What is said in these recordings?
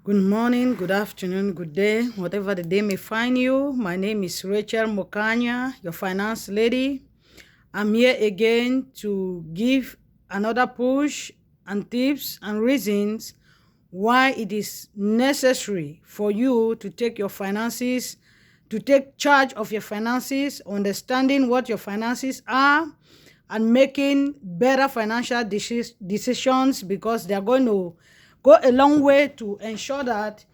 Good morning, good afternoon, good day, whatever the day may find you. My name is Rachel Mokanya, your finance lady. I'm here again to give another push and tips and reasons why it is necessary for you to take your finances, to take charge of your finances, understanding what your finances are, and making better financial decisions, because they're going to go a long way to ensure that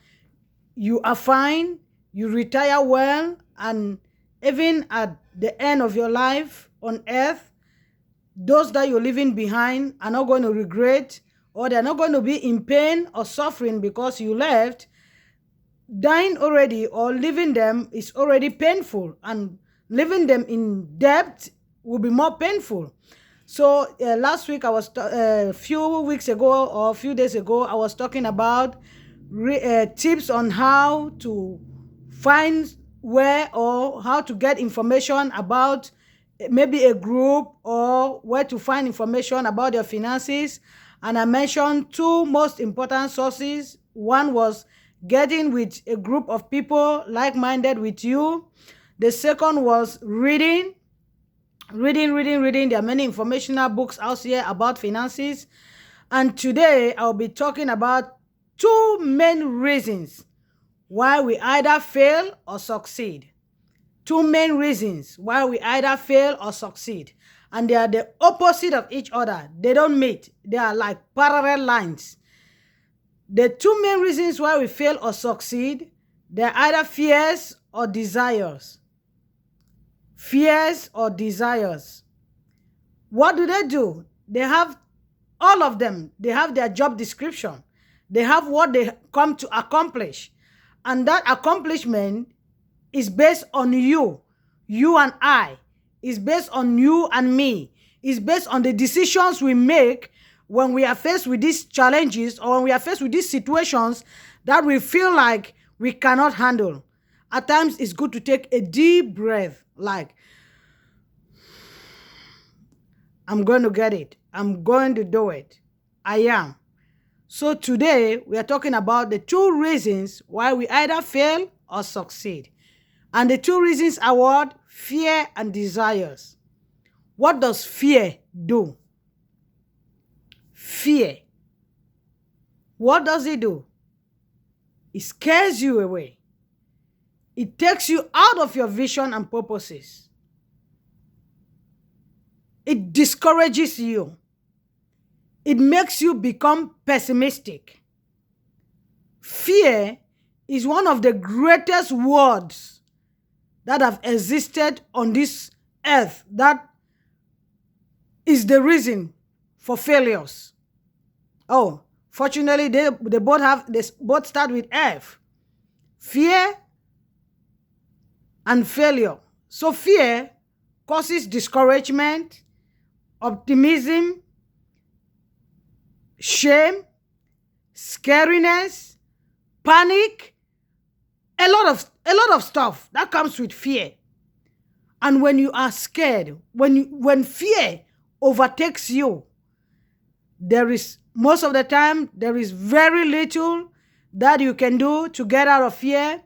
you are fine, you retire well, and even at the end of your life on earth, those that you're leaving behind are not going to regret, or they're not going to be in pain or suffering because you left. Dying already or leaving them is already painful, and leaving them in debt will be more painful. So last week, a few weeks ago or a few days ago, I was talking about tips on how to find where or how to get information about maybe a group, or where to find information about your finances. And I mentioned two most important sources. One was getting with a group of people like-minded with you. The second was reading. There are many informational books out here about finances. And today I'll be talking about two main reasons why we either fail or succeed. Two main reasons why we either fail or succeed. And they are the opposite of each other. They don't meet. They are like parallel lines. The two main reasons why we fail or succeed, they're either fears or desires. Fears or desires. What do? They have, all of them, they have their job description. They have what they come to accomplish. And that accomplishment is based on you and I. It's based on you and me. It's based on the decisions we make when we are faced with these challenges, or when we are faced with these situations that we feel like we cannot handle. At times, it's good to take a deep breath, like, I'm going to get it. I'm going to do it. I am. So today, we are talking about the two reasons why we either fail or succeed. And the two reasons are what? Fear and desires. What does fear do? Fear. What does it do? It scares you away. It takes you out of your vision and purposes. It discourages you. It makes you become pessimistic. Fear is one of the greatest words that have existed on this earth. That is the reason for failures. Oh, fortunately, they both start with F. Fear and failure. So fear causes discouragement, optimism, shame, scariness, panic, a lot of stuff that comes with fear. And when you are scared, when fear overtakes you, most of the time there is very little that you can do to get out of fear,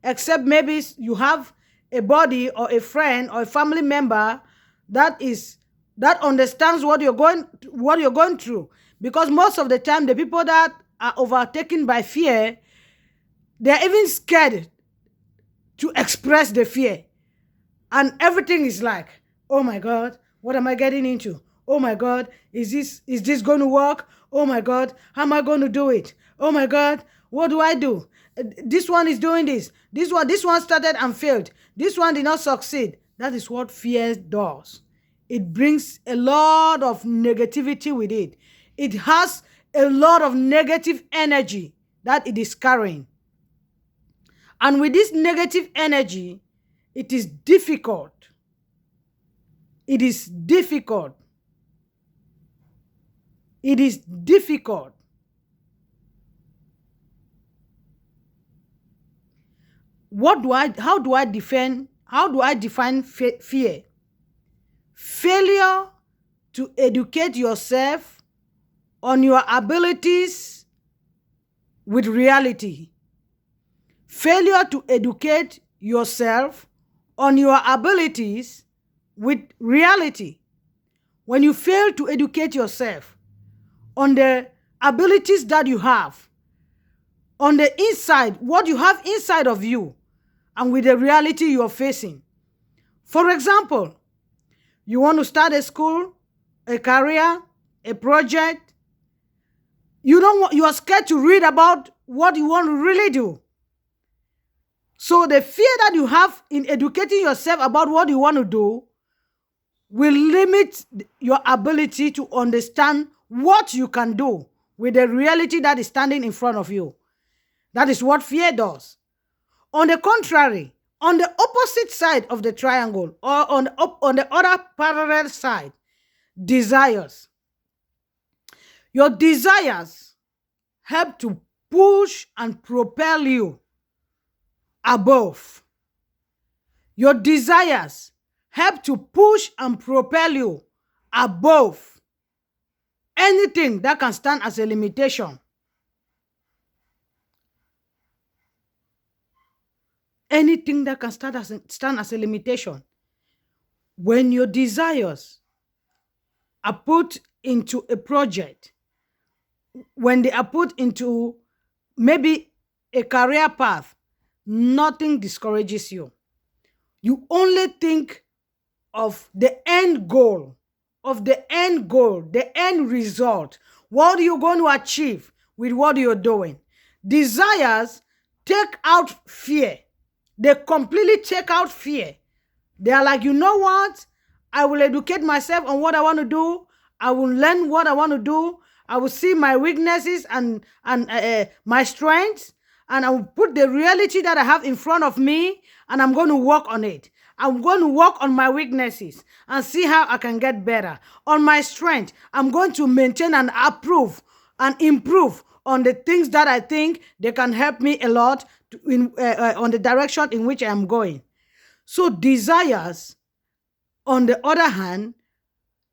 except maybe you have a buddy or a friend or a family member that understands what you're going through. Because most of the time, the people that are overtaken by fear, they're even scared to express the fear. And everything is like, oh my God, what am I getting into? Oh my God, is this going to work? Oh my God, how am I going to do it? Oh my God, what do I do? This one is doing this. This one started and failed. This one did not succeed. That is what fear does. It brings a lot of negativity with it. It has a lot of negative energy that it is carrying. And with this negative energy, it is difficult. It is difficult. It is difficult. How do I define fear? Failure to educate yourself on your abilities with reality. Failure to educate yourself on your abilities with reality. When you fail to educate yourself on the abilities that you have, on the inside, what you have inside of you, and with the reality you're facing. For example, you want to start a school, a career, a project. You are scared to read about what you want to really do. So the fear that you have in educating yourself about what you want to do will limit your ability to understand what you can do with the reality that is standing in front of you. That is what fear does. On the contrary, on the opposite side of the triangle, or on the other parallel side, desires. Your desires help to push and propel you above. Your desires help to push and propel you above anything that can stand as a limitation. Anything that can stand as a limitation. When your desires are put into a project, when they are put into maybe a career path, nothing discourages you. You only think of the end goal, the end result. What are you going to achieve with what you're doing? Desires take out fear. They completely take out fear. They are like, you know what? I will educate myself on what I want to do. I will learn what I want to do. I will see my weaknesses and my strengths, and I will put the reality that I have in front of me, and I'm going to work on it. I'm going to work on my weaknesses and see how I can get better. On my strength, I'm going to maintain and improve on the things that I think they can help me a lot on the direction in which I am going. So desires, on the other hand,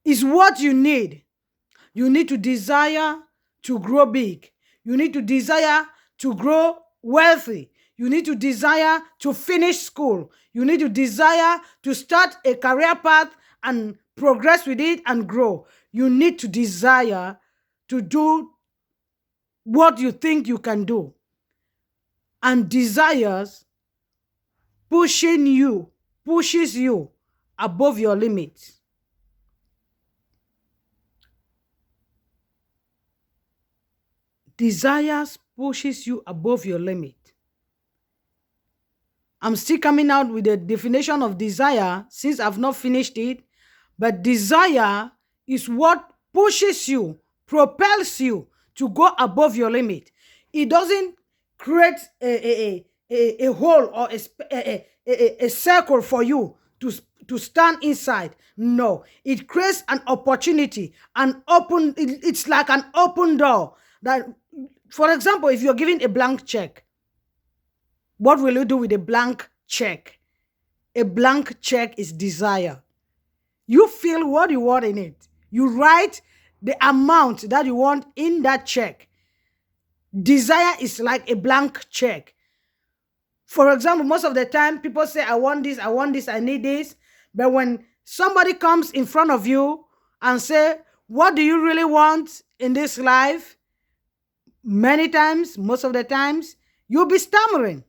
is what you need. You need to desire to grow big. You need to desire to grow wealthy. You need to desire to finish school. You need to desire to start a career path and progress with it and grow. You need to desire to do what you think you can do. And desires pushes you above your limits. Desires pushes you above your limit. I'm still coming out with the definition of desire since I've not finished it. But desire is what pushes you, propels you to go above your limit. It doesn't create a hole or a circle for you to stand inside. No, it creates an opportunity, it's like an open door. That, for example, if you're given a blank check, what will you do with a blank check? A blank check is desire. You feel what you want in it. You write the amount that you want in that check. Desire is like a blank check. For example, most of the time, people say, I want this, I need this. But when somebody comes in front of you and say, what do you really want in this life? Many times, most of the times, you'll be stammering.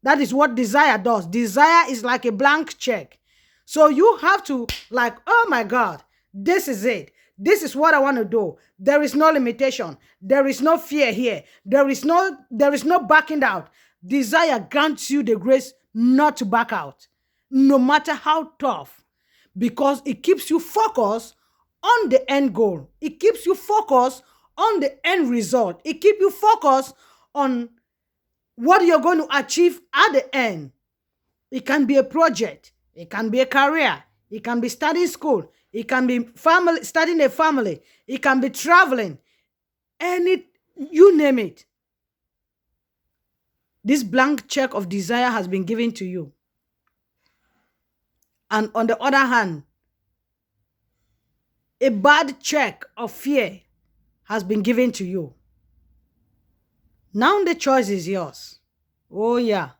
That is what desire does. Desire is like a blank check. So you have to like, oh my God, this is it. This is what I want to do. There is no limitation. There is no fear here. There is no backing out. Desire grants you the grace not to back out, no matter how tough, because it keeps you focused on the end goal. It keeps you focused on the end result. It keeps you focused on what you're going to achieve at the end. It can be a project. It can be a career. It can be studying school. It can be starting a family. It can be traveling. You name it. This blank check of desire has been given to you. And on the other hand, a bad check of fear has been given to you. Now the choice is yours. Oh yeah,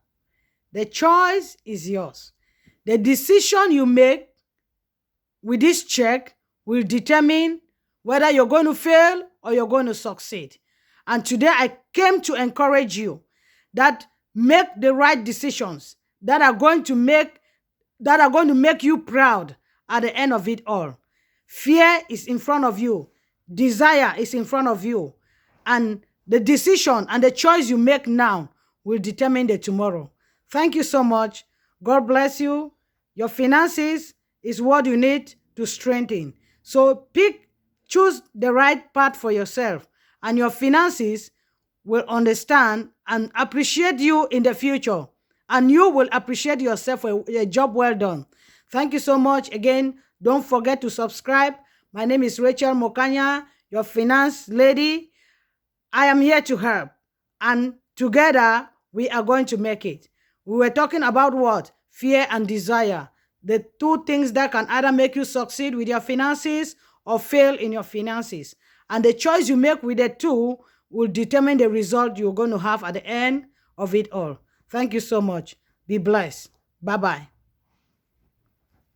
the choice is yours. The decision you make with this check will determine whether you're going to fail or you're going to succeed. And today I came to encourage you that make the right decisions that are going to make you proud at the end of it all. Fear is in front of you. Desire is in front of you. And the decision and the choice you make now will determine the tomorrow. Thank you so much. God bless you. Your finances is what you need to strengthen. So choose the right path for yourself, and your finances will understand and appreciate you in the future. And you will appreciate yourself for a job well done. Thank you so much. Again, don't forget to subscribe. My name is Rachel Mokanya, your finance lady. I am here to help. And together, we are going to make it. We were talking about what? Fear and desire. The two things that can either make you succeed with your finances or fail in your finances. And the choice you make with the two will determine the result you're going to have at the end of it all. Thank you so much. Be blessed. Bye-bye.